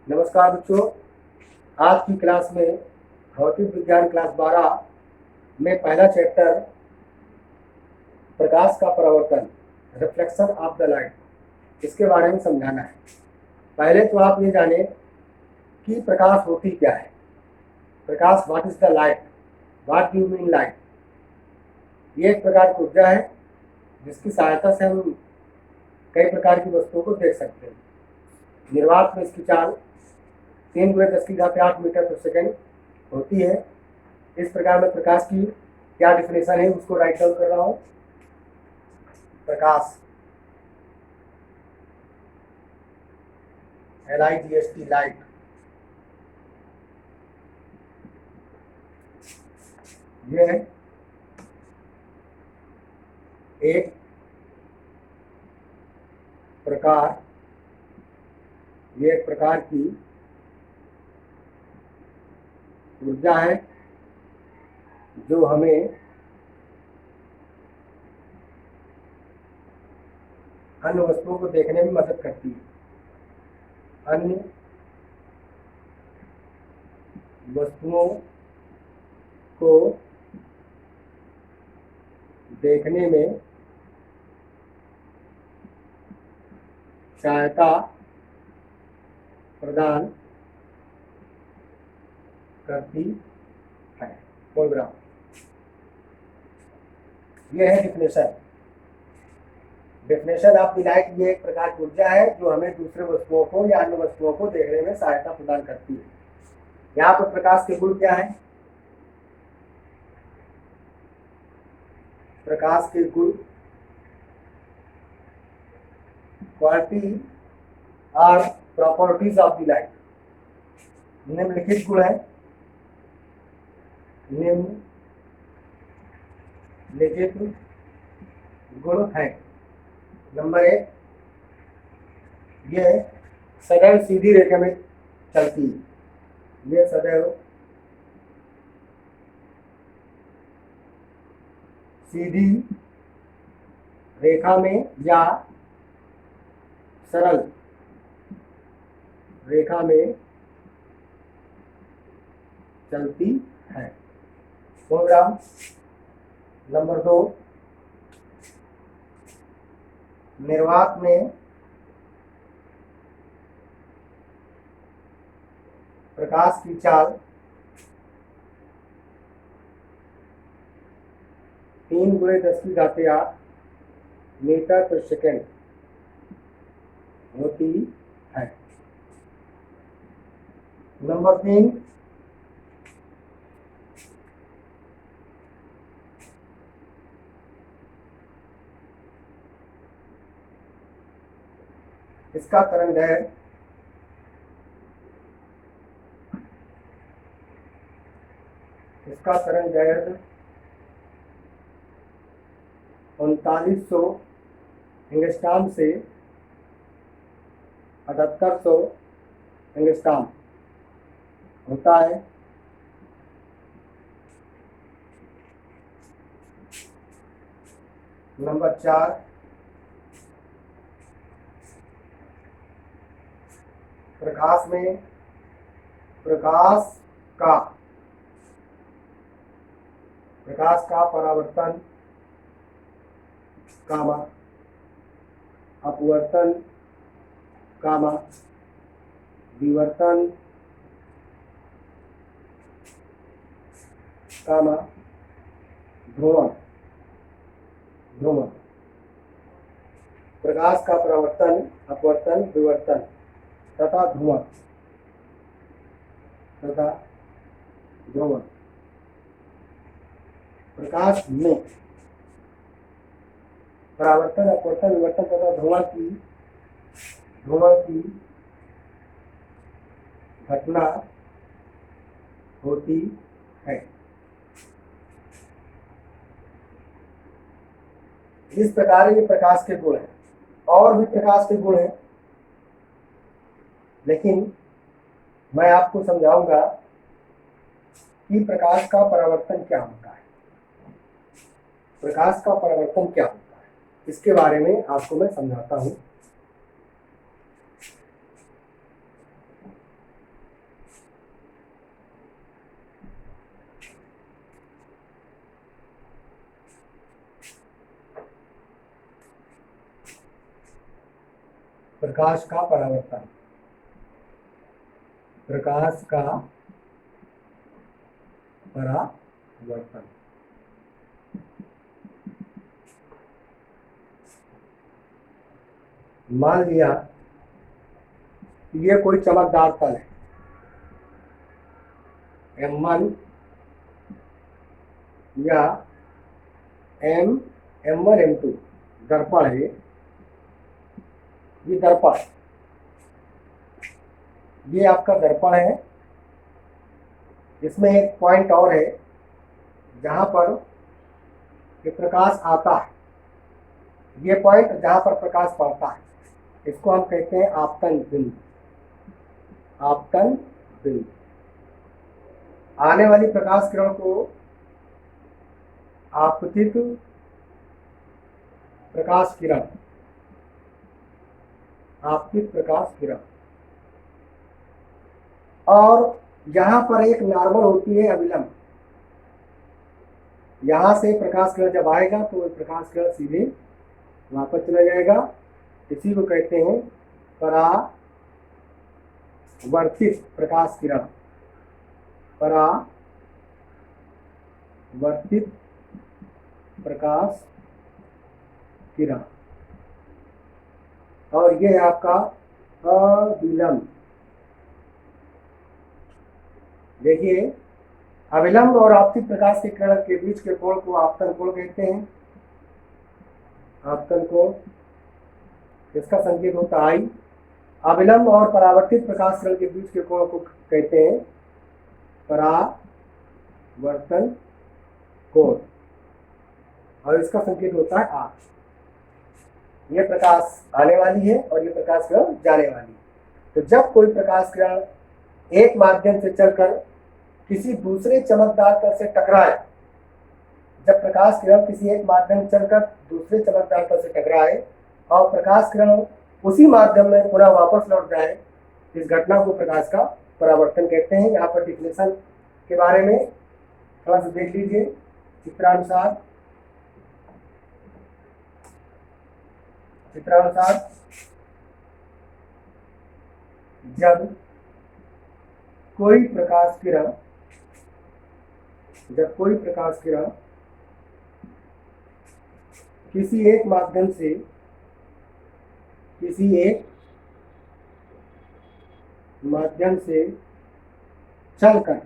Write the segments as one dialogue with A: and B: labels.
A: नमस्कार बच्चों, आज की क्लास में भौतिक विज्ञान क्लास 12 में पहला चैप्टर प्रकाश का परावर्तन, रिफ्लेक्शन ऑफ द लाइट, इसके बारे में समझाना है। पहले तो आप ये जाने कि प्रकाश होती क्या है। प्रकाश, what is the light, what do you mean light. ये एक प्रकार की ऊर्जा है जिसकी सहायता से हम कई प्रकार की वस्तुओं को देख सकते हैं। निर्वात में इसकी चाल 3×10⁸ मीटर पर सेकेंड होती है। इस प्रकार में प्रकाश की क्या डिफिनेशन है उसको राइट डाउन कर रहा हूँ। प्रकाश, LIGHT, लाइट, ये है एक प्रकार, ये एक प्रकार की ऊर्जा है जो हमें अन्य वस्तुओं को देखने में मदद करती है। अन्य वस्तुओं को देखने में सहायता प्रदान करती है। प्रोग्राम, यह है डेफिनेशन ऑफ द लाइट। ये एक प्रकार की ऊर्जा है जो हमें दूसरे वस्तुओं को या अन्य वस्तुओं को देखने में सहायता प्रदान करती है। यहाँ पर प्रकाश के गुण क्या है? प्रकाश के गुण, क्वालिटी और प्रॉपर्टीज ऑफ द लाइट, निम्नलिखित गुण है। निम्नलिखित गुण है। नंबर 1, यह सदैव सीधी रेखा में चलती है। यह सदैव सीधी रेखा में या सरल रेखा में चलती है। प्रोग्राम। नंबर 2, निर्वात में प्रकाश की चाल 3×10⁸ मीटर पर सेकेंड होती है। नंबर 3, इसका तरंगदैर्घ्य 3900 एंगस्ट्रॉम से 7800 एंगस्ट्रॉम होता है। नंबर 4, प्रकाश में प्रकाश का परावर्तन, अपवर्तन, विवर्तन, ध्रुवण। प्रकाश का परावर्तन, अपवर्तन, विवर्तन तथा ध्रुवण प्रकाश में परावर्तन, अपवर्तन, विवर्तन तथा ध्रुवण की घटना होती है। इस प्रकार ये प्रकाश के गुण हैं। और भी प्रकाश के गुण हैं, लेकिन मैं आपको समझाऊंगा कि प्रकाश का परावर्तन क्या होता है। प्रकाश का परावर्तन क्या होता है इसके बारे में आपको मैं समझाता हूं। प्रकाश का परावर्तन, प्रकाश का परावर्तन। मान लिया ये कोई चमकदार तल है, M1 या M1 M2 दर्पण है, ये दर्पण, ये आपका दर्पण है। इसमें एक पॉइंट और है जहां पर ये प्रकाश आता है, ये पॉइंट जहां पर प्रकाश पड़ता है, इसको हम कहते हैं आपतन बिंदु। आपतन बिंदु आने वाली प्रकाश किरण को आपतित प्रकाश किरण, आपतित प्रकाश किरण, और यहां पर एक नॉर्मल होती है अविलंब। यहां से प्रकाश किरण जब आएगा तो प्रकाश किरण सीधे वापस चला जाएगा, इसी को कहते हैं परावर्तित प्रकाश किरण, परावर्तित प्रकाश किरण। और ये है आपका अविलंब। देखिए, अविलंब और आपतित प्रकाश के किरण के बीच के कोण को आपतन कोण कहते हैं। आपतन कोण, इसका संकेत होता है I। अविलंब और परावर्तित प्रकाश किरण के बीच के कोण को कहते हैं परावर्तन कोण, और इसका संकेत होता है R। ये प्रकाश आने वाली है और ये प्रकाश किरण जाने वाली है। तो जब कोई प्रकाश किरण एक माध्यम से चलकर किसी दूसरे चमकदार तल से टकराए, जब प्रकाश किरण किसी एक माध्यम से चलकर दूसरे चमकदार तल से टकराए और प्रकाश किरण उसी माध्यम में पुनः वापस लौट जाए, इस घटना को प्रकाश का परावर्तन कहते हैं। यहाँ पर डिफिनेशन के बारे में थोड़ा सा देख लीजिए चित्रानुसार। जब कोई प्रकाश किरण किसी एक माध्यम से चलकर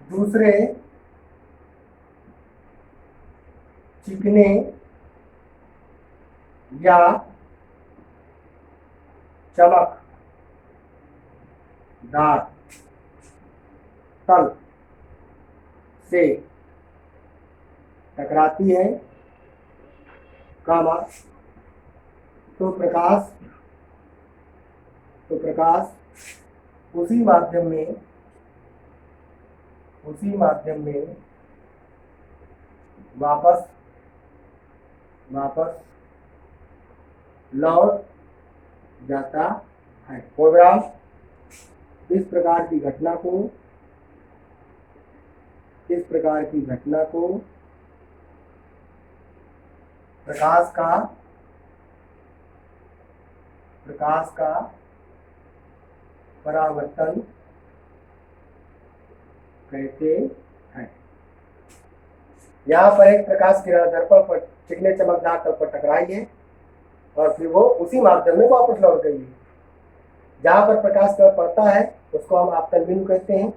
A: दूसरे चिकने या चमकदार तल से टकराती है, तो प्रकाश उसी माध्यम में वापस लौट जाता है। प्रोग्राम इस प्रकार की घटना को प्रकाश का परावर्तन कहते हैं। यहाँ पर एक प्रकाश किरण दर्पण पर चिकने चमकदार तल पर टकराई है और फिर वो उसी माध्यम में वापस लौट गई है। जहां पर प्रकाश किरण पड़ता है उसको हम आपतन बिंदु कहते हैं।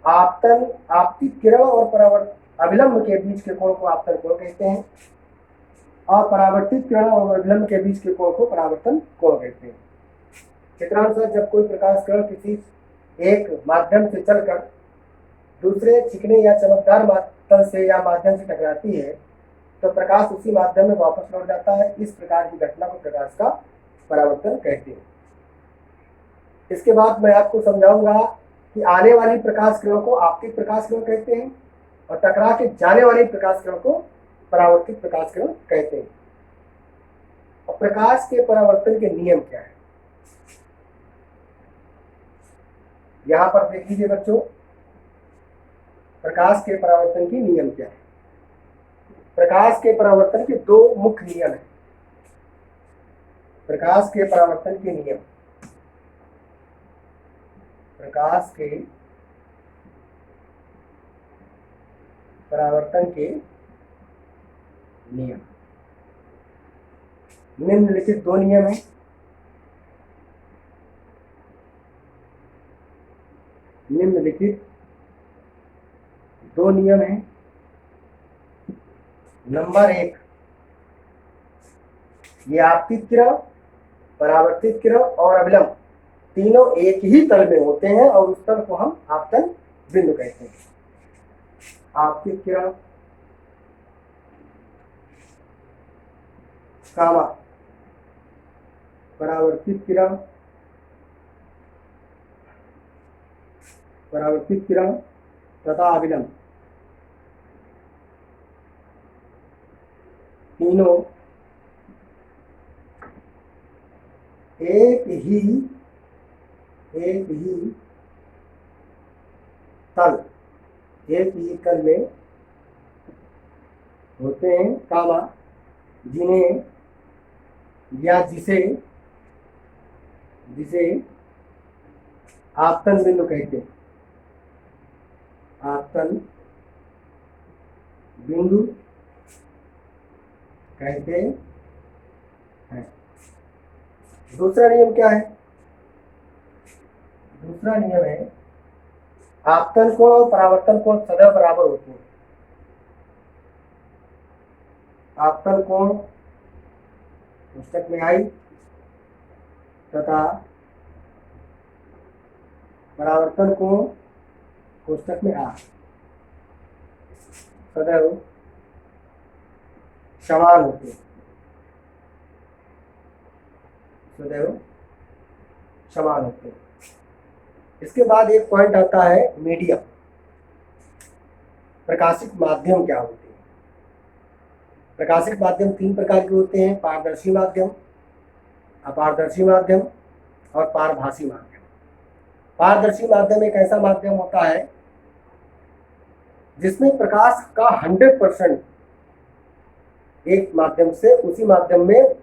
A: आपतित किरण और अविलंब के बीच के कोण को आपतन कोण कहते हैं, और परावर्तित किरण और अविलंब के बीच के कोण को परावर्तन कोण कहते हैं। चित्रानुसार जब कोई प्रकाश किरण किसी एक माध्यम से चलकर दूसरे चिकने या चमकदार तल से या माध्यम से टकराती है, तो प्रकाश उसी माध्यम में वापस लौट जाता है। इस प्रकार की घटना को प्रकाश का परावर्तन कहते हैं। इसके बाद मैं आपको समझाऊंगा कि आने वाली प्रकाश किरण को आपतित प्रकाश किरण कहते हैं और टकरा के जाने वाली प्रकाश किरण को परावर्तित प्रकाश किरण कहते हैं। और प्रकाश के परावर्तन के नियम क्या है, यहां पर देख लीजिए बच्चों। प्रकाश के परावर्तन के नियम क्या है? प्रकाश के परावर्तन के दो मुख्य नियम हैं। प्रकाश के परावर्तन के नियम, प्रकाश के परावर्तन के नियम। निम्नलिखित दो नियम हैं। निम्नलिखित दो नियम हैं। नंबर 1, ये आपतित किरण, परावर्तित किरण और अविलंब तीनों एक ही तल में होते हैं और उस तल को हम आपतन बिंदु कहते हैं। आपतित किरण, कामा परावर्तित किरण, परावर्तित किरण तथा अविलंब तीनों एक ही तल में होते हैं, कामा जिन्हें या जिसे आपतन बिंदु कहते हैं। आपतन बिंदु कहते हैं। दूसरा नियम क्या है? दूसरा नियम है आपतन कोण और परावर्तन कोण सदैव बराबर होते हैं। आपतन कोण पुस्तक में आई तथा परावर्तन कोण पुस्तक में आ सदैव समान होते हैं। सदैव समान होते हैं। इसके बाद एक पॉइंट आता है मीडियम, प्रकाशिक माध्यम क्या होते हैं। प्रकाशिक माध्यम 3 प्रकार के होते हैं, पारदर्शी माध्यम, अपारदर्शी माध्यम और पारभासी माध्यम। पारदर्शी माध्यम एक ऐसा माध्यम होता है जिसमें प्रकाश का 100% एक माध्यम से उसी माध्यम में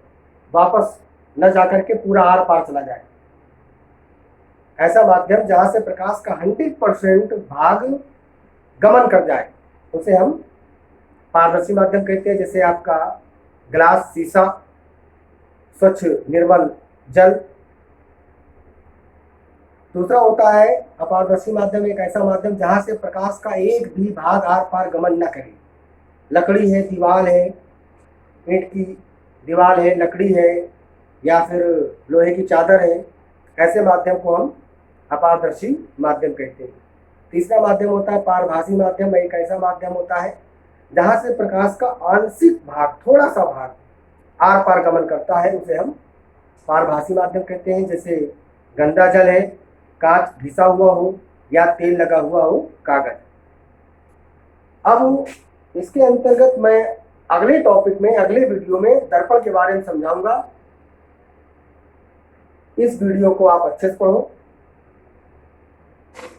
A: वापस न जाकर के पूरा आर पार चला जाए। ऐसा माध्यम जहां से प्रकाश का 100% भाग गमन कर जाए उसे हम पारदर्शी माध्यम कहते हैं। जैसे आपका ग्लास, शीशा, स्वच्छ निर्मल जल। दूसरा होता है अपारदर्शी माध्यम, एक ऐसा माध्यम जहां से प्रकाश का एक भी भाग आर पार गमन न करे। लकड़ी है, दीवार है, ईंट की दीवार है, लकड़ी है या फिर लोहे की चादर है, ऐसे माध्यम को हम अपारदर्शी माध्यम कहते हैं। तीसरा माध्यम होता है पारभासी माध्यम, एक ऐसा माध्यम होता है जहां से प्रकाश का आंशिक भाग, थोड़ा सा भाग आर पार गमन करता है, उसे हम पारभासी माध्यम कहते हैं। जैसे गंदा जल है, कांच घिसा हुआ हो या तेल लगा हुआ हो, कागज। अब इसके अंतर्गत मैं अगले टॉपिक में, अगले वीडियो में दर्पण के बारे में समझाऊंगा। इस वीडियो को आप अच्छे से पढ़ो,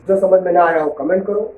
A: जो समझ में ना आया हो कमेंट करो।